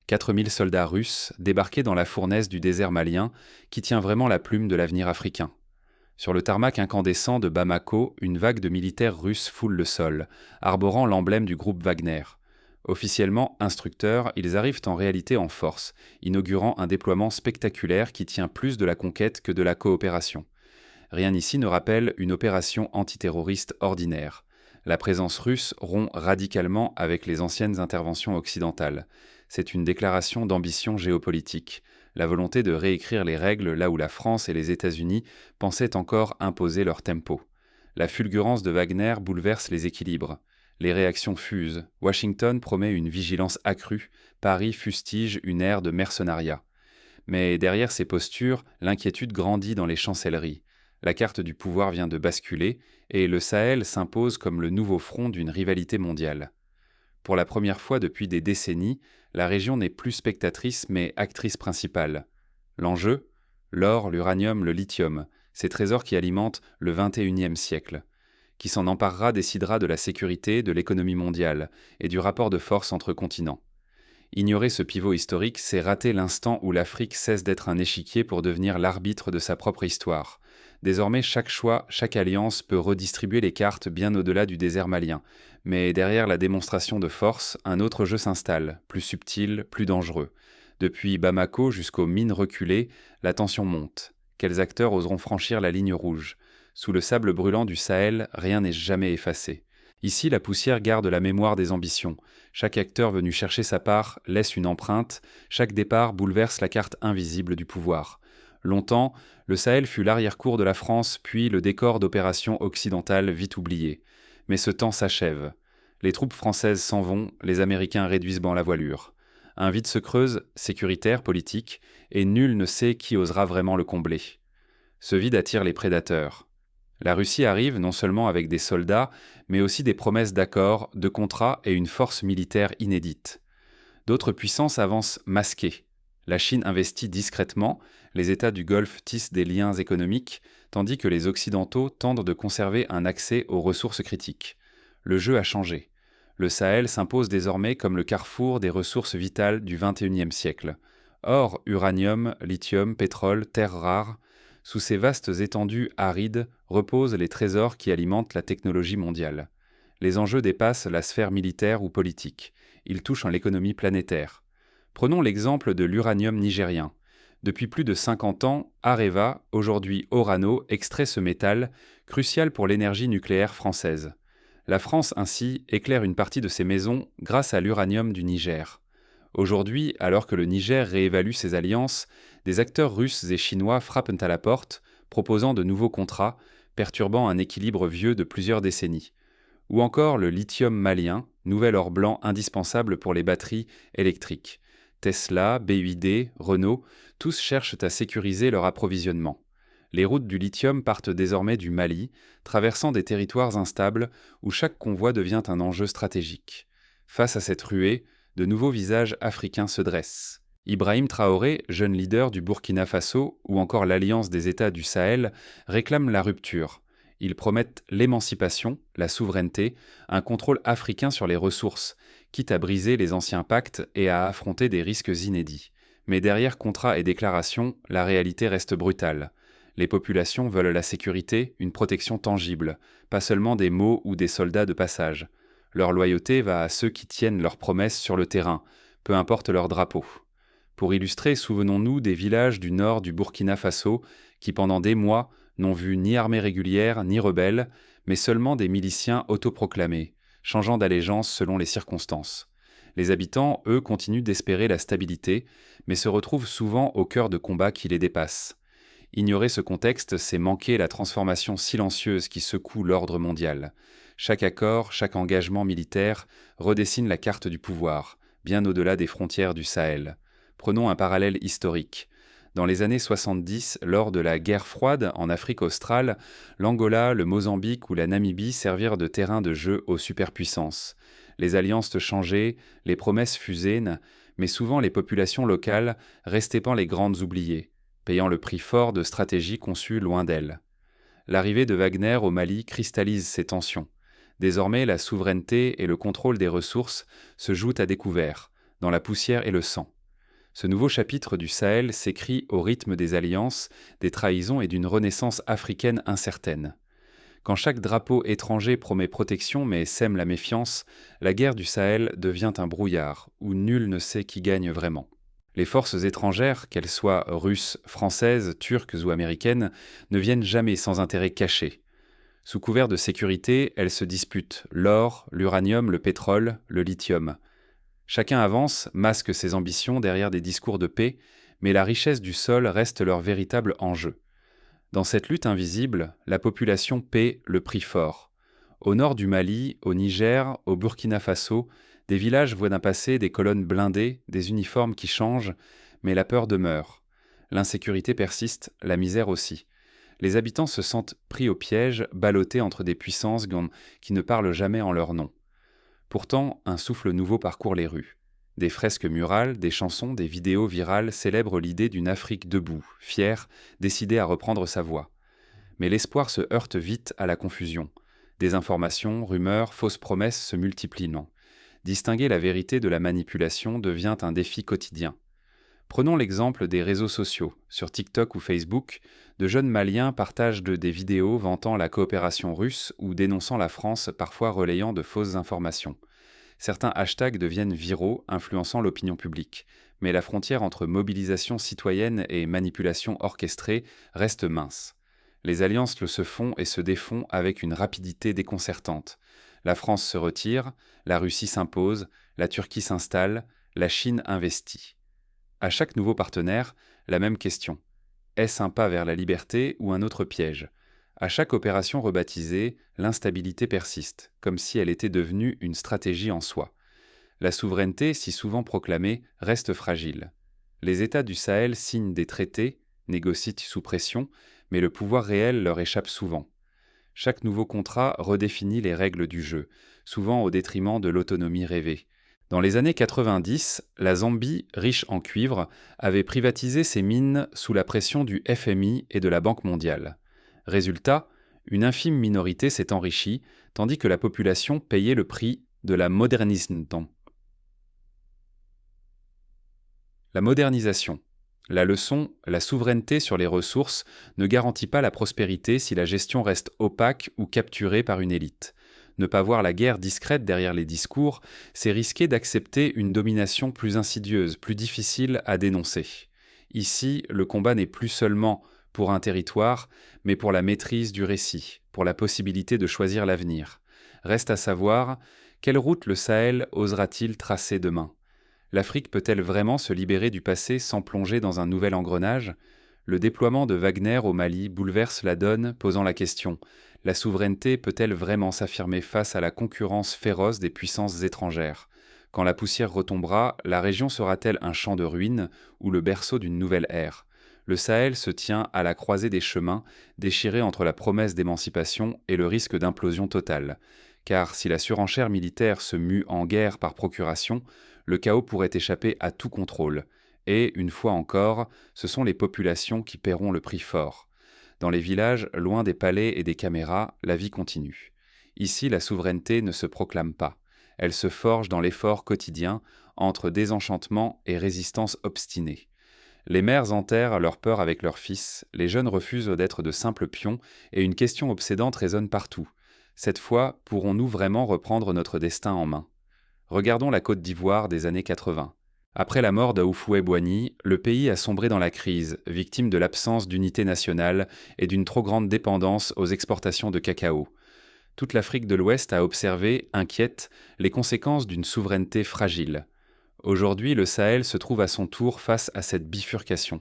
4000 soldats russes débarqués dans la fournaise du désert malien qui tient vraiment la plume de l'avenir africain. Sur le tarmac incandescent de Bamako, une vague de militaires russes foule le sol, arborant l'emblème du groupe Wagner. Officiellement instructeurs, ils arrivent en réalité en force, inaugurant un déploiement spectaculaire qui tient plus de la conquête que de la coopération. Rien ici ne rappelle une opération antiterroriste ordinaire. La présence russe rompt radicalement avec les anciennes interventions occidentales. C'est une déclaration d'ambition géopolitique, la volonté de réécrire les règles là où la France et les États-Unis pensaient encore imposer leur tempo. La fulgurance de Wagner bouleverse les équilibres. Les réactions fusent. Washington promet une vigilance accrue. Paris fustige une ère de mercenariat. Mais derrière ces postures, l'inquiétude grandit dans les chancelleries. La carte du pouvoir vient de basculer et le Sahel s'impose comme le nouveau front d'une rivalité mondiale. Pour la première fois depuis des décennies, la région n'est plus spectatrice mais actrice principale. L'enjeu ? L'or, l'uranium, le lithium, ces trésors qui alimentent le XXIe siècle. Qui s'en emparera décidera de la sécurité, de l'économie mondiale et du rapport de force entre continents. Ignorer ce pivot historique, c'est rater l'instant où l'Afrique cesse d'être un échiquier pour devenir l'arbitre de sa propre histoire. Désormais, chaque choix, chaque alliance peut redistribuer les cartes bien au-delà du désert malien. Mais derrière la démonstration de force, un autre jeu s'installe, plus subtil, plus dangereux. Depuis Bamako jusqu'aux mines reculées, la tension monte. Quels acteurs oseront franchir la ligne rouge ? Sous le sable brûlant du Sahel, rien n'est jamais effacé. Ici, la poussière garde la mémoire des ambitions. Chaque acteur venu chercher sa part laisse une empreinte, chaque départ bouleverse la carte invisible du pouvoir. Longtemps, le Sahel fut l'arrière-cour de la France, puis le décor d'opérations occidentales vite oubliées. Mais ce temps s'achève. Les troupes françaises s'en vont, les Américains réduisent la voilure. Un vide se creuse, sécuritaire, politique, et nul ne sait qui osera vraiment le combler. Ce vide attire les prédateurs. La Russie arrive non seulement avec des soldats, mais aussi des promesses d'accords, de contrats et une force militaire inédite. D'autres puissances avancent masquées. La Chine investit discrètement, les États du Golfe tissent des liens économiques, tandis que les Occidentaux tentent de conserver un accès aux ressources critiques. Le jeu a changé. Le Sahel s'impose désormais comme le carrefour des ressources vitales du XXIe siècle. Or, uranium, lithium, pétrole, terres rares, sous ces vastes étendues arides reposent les trésors qui alimentent la technologie mondiale. Les enjeux dépassent la sphère militaire ou politique. Ils touchent à l'économie planétaire. Prenons l'exemple de l'uranium nigérien. Depuis plus de 50 ans, Areva, aujourd'hui Orano, extrait ce métal, crucial pour l'énergie nucléaire française. La France, ainsi, éclaire une partie de ses maisons grâce à l'uranium du Niger. Aujourd'hui, alors que le Niger réévalue ses alliances, des acteurs russes et chinois frappent à la porte, proposant de nouveaux contrats, perturbant un équilibre vieux de plusieurs décennies. Ou encore le lithium malien, nouvel or blanc indispensable pour les batteries électriques. Tesla, BYD, Renault, tous cherchent à sécuriser leur approvisionnement. Les routes du lithium partent désormais du Mali, traversant des territoires instables où chaque convoi devient un enjeu stratégique. Face à cette ruée, de nouveaux visages africains se dressent. Ibrahim Traoré, jeune leader du Burkina Faso, ou encore l'Alliance des États du Sahel, réclament la rupture. Ils promettent l'émancipation, la souveraineté, un contrôle africain sur les ressources, quitte à briser les anciens pactes et à affronter des risques inédits. Mais derrière contrats et déclarations, la réalité reste brutale. Les populations veulent la sécurité, une protection tangible, pas seulement des mots ou des soldats de passage. Leur loyauté va à ceux qui tiennent leurs promesses sur le terrain, peu importe leur drapeau. Pour illustrer, souvenons-nous des villages du nord du Burkina Faso qui, pendant des mois, n'ont vu ni armée régulière ni rebelles, mais seulement des miliciens autoproclamés, changeant d'allégeance selon les circonstances. Les habitants, eux, continuent d'espérer la stabilité, mais se retrouvent souvent au cœur de combats qui les dépassent. Ignorer ce contexte, c'est manquer la transformation silencieuse qui secoue l'ordre mondial. Chaque accord, chaque engagement militaire redessine la carte du pouvoir, bien au-delà des frontières du Sahel. Prenons un parallèle historique. Dans les années 70, lors de la guerre froide en Afrique australe, l'Angola, le Mozambique ou la Namibie servirent de terrain de jeu aux superpuissances. Les alliances changeaient, les promesses fusaient, mais souvent les populations locales restaient les grandes oubliées, payant le prix fort de stratégies conçues loin d'elles. L'arrivée de Wagner au Mali cristallise ces tensions. Désormais, la souveraineté et le contrôle des ressources se jouent à découvert, dans la poussière et le sang. Ce nouveau chapitre du Sahel s'écrit au rythme des alliances, des trahisons et d'une renaissance africaine incertaine. Quand chaque drapeau étranger promet protection mais sème la méfiance, la guerre du Sahel devient un brouillard, où nul ne sait qui gagne vraiment. Les forces étrangères, qu'elles soient russes, françaises, turques ou américaines, ne viennent jamais sans intérêt caché. Sous couvert de sécurité, elles se disputent l'or, l'uranium, le pétrole, le lithium. Chacun avance, masque ses ambitions derrière des discours de paix, mais la richesse du sol reste leur véritable enjeu. Dans cette lutte invisible, la population paie le prix fort. Au nord du Mali, au Niger, au Burkina Faso, des villages voient d'un passé des colonnes blindées, des uniformes qui changent, mais la peur demeure. L'insécurité persiste, la misère aussi. Les habitants se sentent pris au piège, ballottés entre des puissances qui ne parlent jamais en leur nom. Pourtant, un souffle nouveau parcourt les rues. Des fresques murales, des chansons, des vidéos virales célèbrent l'idée d'une Afrique debout, fière, décidée à reprendre sa voix. Mais l'espoir se heurte vite à la confusion. Désinformation, rumeurs, fausses promesses se multiplient. Distinguer la vérité de la manipulation devient un défi quotidien. Prenons l'exemple des réseaux sociaux. Sur TikTok ou Facebook, de jeunes Maliens partagent des vidéos vantant la coopération russe ou dénonçant la France, parfois relayant de fausses informations. Certains hashtags deviennent viraux, influençant l'opinion publique. Mais la frontière entre mobilisation citoyenne et manipulation orchestrée reste mince. Les alliances se font et se défont avec une rapidité déconcertante. La France se retire, la Russie s'impose, la Turquie s'installe, la Chine investit. À chaque nouveau partenaire, la même question. Est-ce un pas vers la liberté ou un autre piège ? À chaque opération rebaptisée, l'instabilité persiste, comme si elle était devenue une stratégie en soi. La souveraineté, si souvent proclamée, reste fragile. Les États du Sahel signent des traités, négocient sous pression, mais le pouvoir réel leur échappe souvent. Chaque nouveau contrat redéfinit les règles du jeu, souvent au détriment de l'autonomie rêvée. Dans les années 90, la Zambie, riche en cuivre, avait privatisé ses mines sous la pression du FMI et de la Banque mondiale. Résultat, une infime minorité s'est enrichie, tandis que la population payait le prix de la modernisation. La modernisation. La leçon, la souveraineté sur les ressources ne garantit pas la prospérité si la gestion reste opaque ou capturée par une élite. Ne pas voir la guerre discrète derrière les discours, c'est risquer d'accepter une domination plus insidieuse, plus difficile à dénoncer. Ici, le combat n'est plus seulement pour un territoire, mais pour la maîtrise du récit, pour la possibilité de choisir l'avenir. Reste à savoir, quelle route le Sahel osera-t-il tracer demain ? L'Afrique peut-elle vraiment se libérer du passé sans plonger dans un nouvel engrenage ? Le déploiement de Wagner au Mali bouleverse la donne, posant la question : la souveraineté peut-elle vraiment s'affirmer face à la concurrence féroce des puissances étrangères ? Quand la poussière retombera, la région sera-t-elle un champ de ruines ou le berceau d'une nouvelle ère ? Le Sahel se tient à la croisée des chemins, déchiré entre la promesse d'émancipation et le risque d'implosion totale. Car si la surenchère militaire se mue en guerre par procuration, le chaos pourrait échapper à tout contrôle. Et, une fois encore, ce sont les populations qui paieront le prix fort. Dans les villages, loin des palais et des caméras, la vie continue. Ici, la souveraineté ne se proclame pas. Elle se forge dans l'effort quotidien, entre désenchantement et résistance obstinée. Les mères enterrent leur peur avec leurs fils, les jeunes refusent d'être de simples pions, et une question obsédante résonne partout. Cette fois, pourrons-nous vraiment reprendre notre destin en main ? Regardons la Côte d'Ivoire des années 80. Après la mort d'Ahouphouët-Boigny, le pays a sombré dans la crise, victime de l'absence d'unité nationale et d'une trop grande dépendance aux exportations de cacao. Toute l'Afrique de l'Ouest a observé, inquiète, les conséquences d'une souveraineté fragile. Aujourd'hui, le Sahel se trouve à son tour face à cette bifurcation.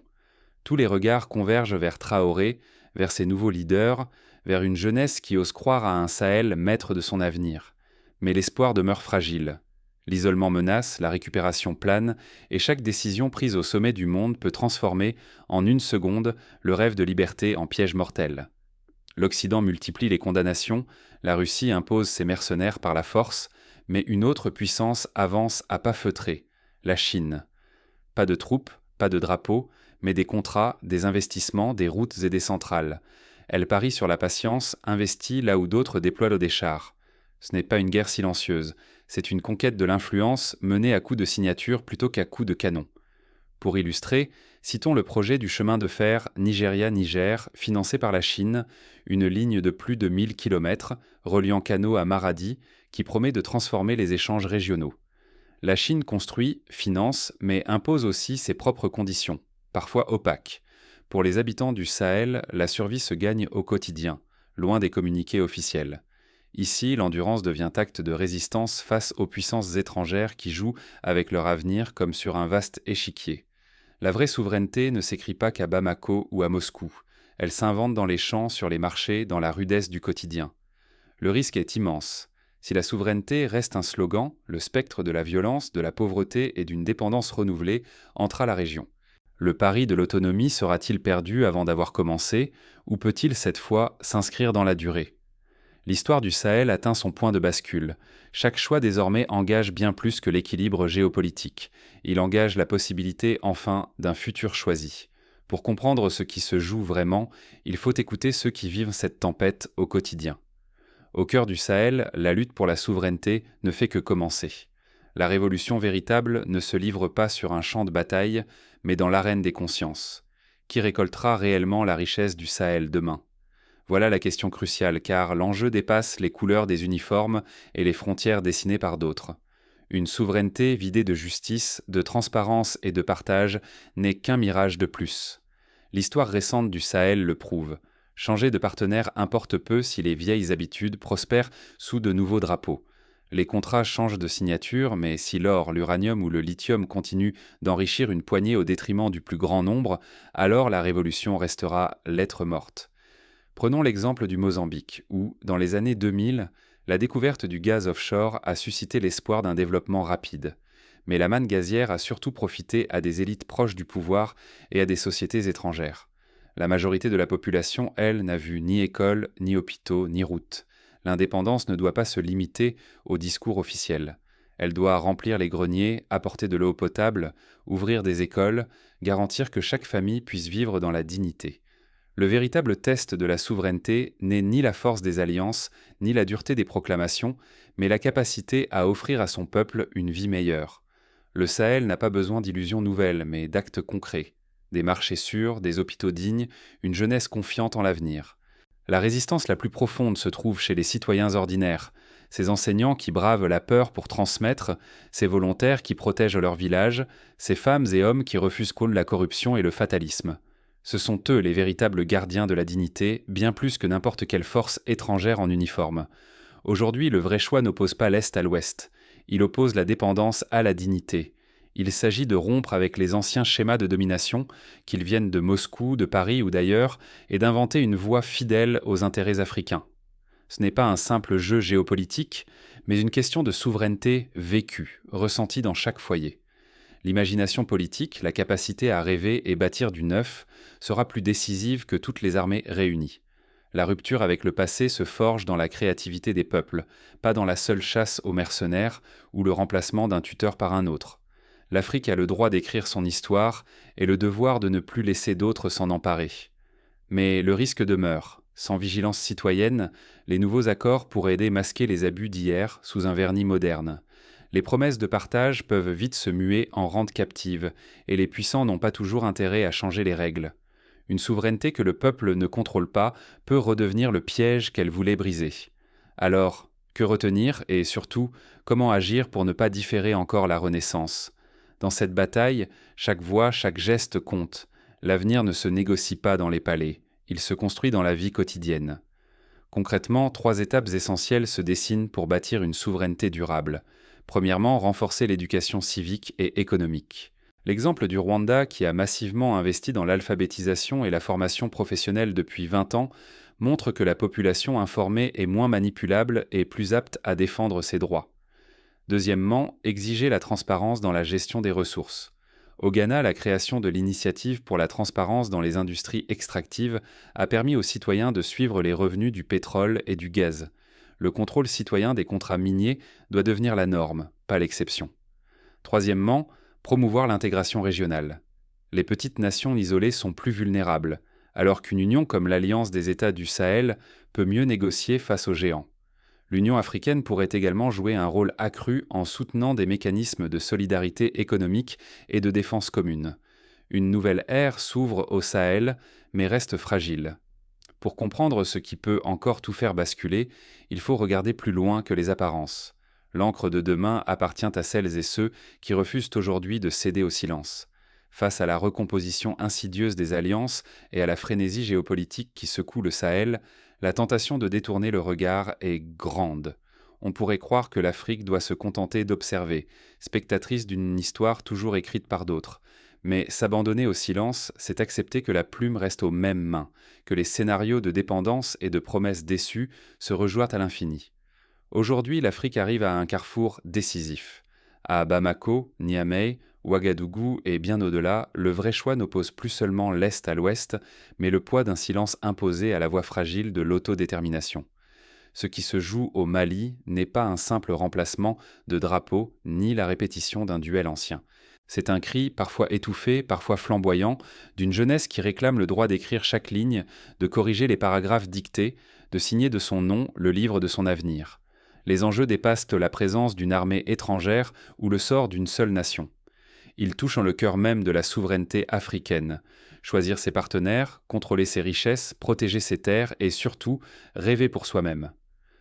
Tous les regards convergent vers Traoré, vers ses nouveaux leaders, vers une jeunesse qui ose croire à un Sahel maître de son avenir. Mais l'espoir demeure fragile. L'isolement menace, la récupération plane, et chaque décision prise au sommet du monde peut transformer, en une seconde, le rêve de liberté en piège mortel. L'Occident multiplie les condamnations, la Russie impose ses mercenaires par la force, mais une autre puissance avance à pas feutrés, la Chine. Pas de troupes, pas de drapeaux, mais des contrats, des investissements, des routes et des centrales. Elle parie sur la patience, investit là où d'autres déploient des chars. Ce n'est pas une guerre silencieuse, c'est une conquête de l'influence menée à coups de signature plutôt qu'à coups de canon. Pour illustrer, citons le projet du chemin de fer Nigeria-Niger, financé par la Chine, une ligne de plus de 1000 km reliant Kano à Maradi, qui promet de transformer les échanges régionaux. La Chine construit, finance, mais impose aussi ses propres conditions, parfois opaques. Pour les habitants du Sahel, la survie se gagne au quotidien, loin des communiqués officiels. Ici, l'endurance devient acte de résistance face aux puissances étrangères qui jouent avec leur avenir comme sur un vaste échiquier. La vraie souveraineté ne s'écrit pas qu'à Bamako ou à Moscou. Elle s'invente dans les champs, sur les marchés, dans la rudesse du quotidien. Le risque est immense. Si la souveraineté reste un slogan, le spectre de la violence, de la pauvreté et d'une dépendance renouvelée entra la région. Le pari de l'autonomie sera-t-il perdu avant d'avoir commencé, ou peut-il cette fois s'inscrire dans la durée ? L'histoire du Sahel atteint son point de bascule. Chaque choix désormais engage bien plus que l'équilibre géopolitique. Il engage la possibilité, enfin, d'un futur choisi. Pour comprendre ce qui se joue vraiment, il faut écouter ceux qui vivent cette tempête au quotidien. Au cœur du Sahel, la lutte pour la souveraineté ne fait que commencer. La révolution véritable ne se livre pas sur un champ de bataille, mais dans l'arène des consciences. Qui récoltera réellement la richesse du Sahel demain ? Voilà la question cruciale, car l'enjeu dépasse les couleurs des uniformes et les frontières dessinées par d'autres. Une souveraineté vidée de justice, de transparence et de partage n'est qu'un mirage de plus. L'histoire récente du Sahel le prouve. Changer de partenaire importe peu si les vieilles habitudes prospèrent sous de nouveaux drapeaux. Les contrats changent de signature, mais si l'or, l'uranium ou le lithium continuent d'enrichir une poignée au détriment du plus grand nombre, alors la révolution restera lettre morte. Prenons l'exemple du Mozambique, où, dans les années 2000, la découverte du gaz offshore a suscité l'espoir d'un développement rapide. Mais la manne gazière a surtout profité à des élites proches du pouvoir et à des sociétés étrangères. La majorité de la population, elle, n'a vu ni école, ni hôpitaux, ni routes. L'indépendance ne doit pas se limiter au discours officiel. Elle doit remplir les greniers, apporter de l'eau potable, ouvrir des écoles, garantir que chaque famille puisse vivre dans la dignité. Le véritable test de la souveraineté n'est ni la force des alliances, ni la dureté des proclamations, mais la capacité à offrir à son peuple une vie meilleure. Le Sahel n'a pas besoin d'illusions nouvelles, mais d'actes concrets. Des marchés sûrs, des hôpitaux dignes, une jeunesse confiante en l'avenir. La résistance la plus profonde se trouve chez les citoyens ordinaires, ces enseignants qui bravent la peur pour transmettre, ces volontaires qui protègent leur village, ces femmes et hommes qui refusent la corruption et le fatalisme. Ce sont eux les véritables gardiens de la dignité, bien plus que n'importe quelle force étrangère en uniforme. Aujourd'hui, le vrai choix n'oppose pas l'Est à l'Ouest. Il oppose la dépendance à la dignité. Il s'agit de rompre avec les anciens schémas de domination, qu'ils viennent de Moscou, de Paris ou d'ailleurs, et d'inventer une voie fidèle aux intérêts africains. Ce n'est pas un simple jeu géopolitique, mais une question de souveraineté vécue, ressentie dans chaque foyer. L'imagination politique, la capacité à rêver et bâtir du neuf, sera plus décisive que toutes les armées réunies. La rupture avec le passé se forge dans la créativité des peuples, pas dans la seule chasse aux mercenaires ou le remplacement d'un tuteur par un autre. L'Afrique a le droit d'écrire son histoire et le devoir de ne plus laisser d'autres s'en emparer. Mais le risque demeure. Sans vigilance citoyenne, les nouveaux accords pourraient aider à masquer les abus d'hier sous un vernis moderne. Les promesses de partage peuvent vite se muer en rente captive, et les puissants n'ont pas toujours intérêt à changer les règles. Une souveraineté que le peuple ne contrôle pas peut redevenir le piège qu'elle voulait briser. Alors, que retenir et surtout, comment agir pour ne pas différer encore la renaissance ? Dans cette bataille, chaque voix, chaque geste compte. L'avenir ne se négocie pas dans les palais, il se construit dans la vie quotidienne. Concrètement, 3 étapes essentielles se dessinent pour bâtir une souveraineté durable. Premièrement, renforcer l'éducation civique et économique. L'exemple du Rwanda, qui a massivement investi dans l'alphabétisation et la formation professionnelle depuis 20 ans, montre que la population informée est moins manipulable et plus apte à défendre ses droits. Deuxièmement, exiger la transparence dans la gestion des ressources. Au Ghana, la création de l'initiative pour la transparence dans les industries extractives a permis aux citoyens de suivre les revenus du pétrole et du gaz. Le contrôle citoyen des contrats miniers doit devenir la norme, pas l'exception. Troisièmement, promouvoir l'intégration régionale. Les petites nations isolées sont plus vulnérables, alors qu'une union comme l'Alliance des États du Sahel peut mieux négocier face aux géants. L'Union africaine pourrait également jouer un rôle accru en soutenant des mécanismes de solidarité économique et de défense commune. Une nouvelle ère s'ouvre au Sahel, mais reste fragile. Pour comprendre ce qui peut encore tout faire basculer, il faut regarder plus loin que les apparences. L'encre de demain appartient à celles et ceux qui refusent aujourd'hui de céder au silence. Face à la recomposition insidieuse des alliances et à la frénésie géopolitique qui secoue le Sahel, la tentation de détourner le regard est grande. On pourrait croire que l'Afrique doit se contenter d'observer, spectatrice d'une histoire toujours écrite par d'autres. Mais s'abandonner au silence, c'est accepter que la plume reste aux mêmes mains, que les scénarios de dépendance et de promesses déçues se rejoignent à l'infini. Aujourd'hui, l'Afrique arrive à un carrefour décisif. À Bamako, Niamey, Ouagadougou et bien au-delà, le vrai choix n'oppose plus seulement l'Est à l'Ouest, mais le poids d'un silence imposé à la voix fragile de l'autodétermination. Ce qui se joue au Mali n'est pas un simple remplacement de drapeau ni la répétition d'un duel ancien. C'est un cri, parfois étouffé, parfois flamboyant, d'une jeunesse qui réclame le droit d'écrire chaque ligne, de corriger les paragraphes dictés, de signer de son nom le livre de son avenir. Les enjeux dépassent la présence d'une armée étrangère ou le sort d'une seule nation. Ils touchent en le cœur même de la souveraineté africaine. Choisir ses partenaires, contrôler ses richesses, protéger ses terres et surtout rêver pour soi-même.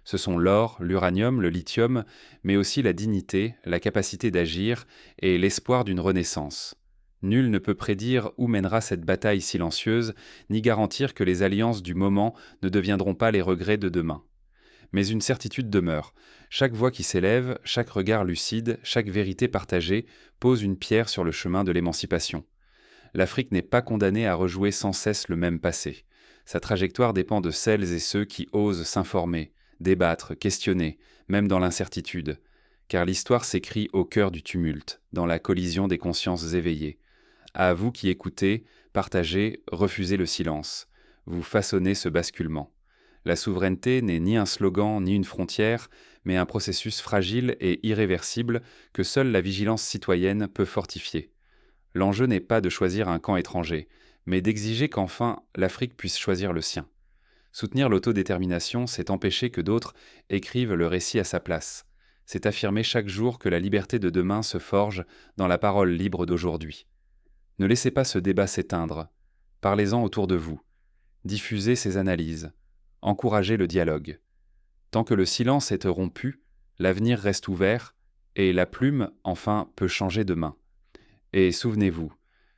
Ce sont l'or, l'uranium, le lithium, mais aussi la dignité, la capacité d'agir et l'espoir d'une renaissance. Nul ne peut prédire où mènera cette bataille silencieuse, ni garantir que les alliances du moment ne deviendront pas les regrets de demain. Mais une certitude demeure. Chaque voix qui s'élève, chaque regard lucide, chaque vérité partagée pose une pierre sur le chemin de l'émancipation. L'Afrique n'est pas condamnée à rejouer sans cesse le même passé. Sa trajectoire dépend de celles et ceux qui osent s'informer, débattre, questionner, même dans l'incertitude. Car l'histoire s'écrit au cœur du tumulte, dans la collision des consciences éveillées. À vous qui écoutez, partagez, refusez le silence. Vous façonnez ce basculement. La souveraineté n'est ni un slogan ni une frontière, mais un processus fragile et irréversible que seule la vigilance citoyenne peut fortifier. L'enjeu n'est pas de choisir un camp étranger, mais d'exiger qu'enfin l'Afrique puisse choisir le sien. Soutenir l'autodétermination, c'est empêcher que d'autres écrivent le récit à sa place. C'est affirmer chaque jour que la liberté de demain se forge dans la parole libre d'aujourd'hui. Ne laissez pas ce débat s'éteindre. Parlez-en autour de vous. Diffusez ces analyses. Encouragez le dialogue. Tant que le silence est rompu, l'avenir reste ouvert et la plume, enfin, peut changer de main. Et souvenez-vous,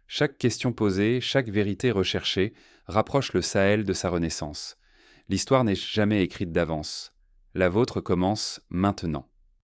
chaque question posée, chaque vérité recherchée rapproche le Sahel de sa renaissance. L'histoire n'est jamais écrite d'avance. La vôtre commence maintenant.